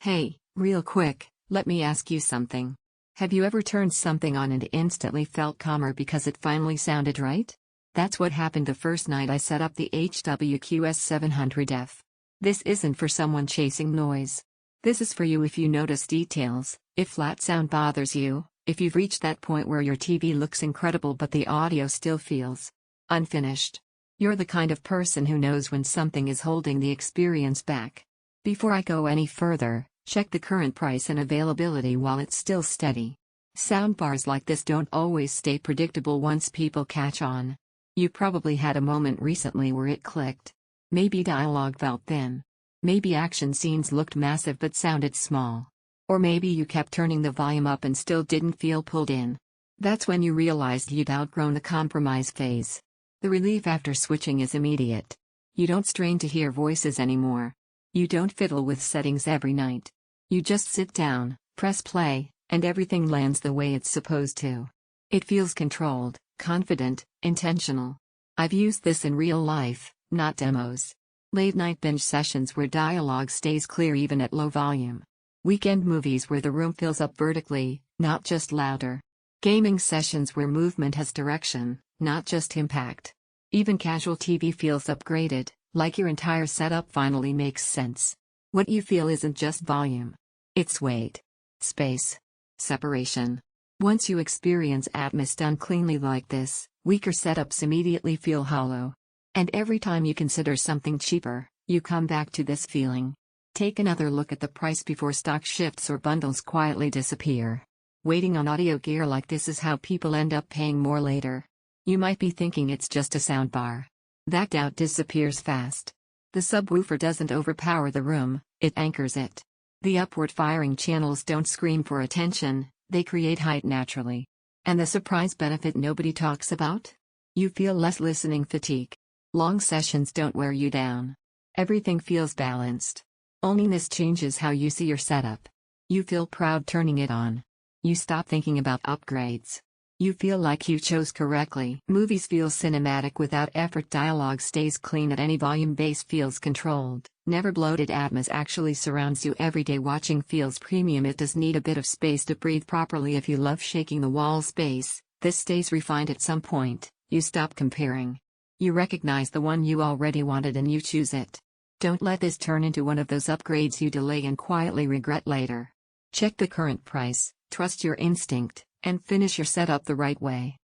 Hey, real quick, let me ask you something. Have you ever turned something on and instantly felt calmer because it finally sounded right? That's what happened the first night I set up the HW-QS700F. This isn't for someone chasing noise. This is for you if you notice details, if flat sound bothers you, if you've reached that point where your TV looks incredible but the audio still feels unfinished. You're the kind of person who knows when something is holding the experience back. Before I go any further, check the current price and availability while it's still steady. Soundbars like this don't always stay predictable once people catch on. You probably had a moment recently where it clicked. Maybe dialogue felt thin. Maybe action scenes looked massive but sounded small. Or maybe you kept turning the volume up and still didn't feel pulled in. That's when you realized you'd outgrown the compromise phase. The relief after switching is immediate. You don't strain to hear voices anymore. You don't fiddle with settings every night. You just sit down, press play, and everything lands the way it's supposed to. It feels controlled, confident, intentional. I've used this in real life, not demos. Late-night binge sessions where dialogue stays clear even at low volume. Weekend movies where the room fills up vertically, not just louder. Gaming sessions where movement has direction, not just impact. Even casual TV feels upgraded, like your entire setup finally makes sense. What you feel isn't just volume. It's weight, space, separation. Once you experience Atmos done cleanly like this, weaker setups immediately feel hollow. And every time you consider something cheaper, you come back to this feeling. Take another look at the price before stock shifts or bundles quietly disappear. Waiting on audio gear like this is how people end up paying more later. You might be thinking it's just a soundbar. That doubt disappears fast. The subwoofer doesn't overpower the room, it anchors it. The upward firing channels don't scream for attention, they create height naturally. And the surprise benefit nobody talks about? You feel less listening fatigue. Long sessions don't wear you down. Everything feels balanced. Only this changes how you see your setup. You feel proud turning it on. You stop thinking about upgrades. You feel like you chose correctly. Movies feel cinematic without effort. Dialogue stays clean at any volume. Bass feels controlled, never bloated. Atmos actually surrounds you every day. Watching feels premium. It does need a bit of space to breathe properly. If you love shaking the wall space, this stays refined. At some point, you stop comparing. You recognize the one you already wanted and you choose it. Don't let this turn into one of those upgrades you delay and quietly regret later. Check the current price, trust your instinct, and finish your setup the right way.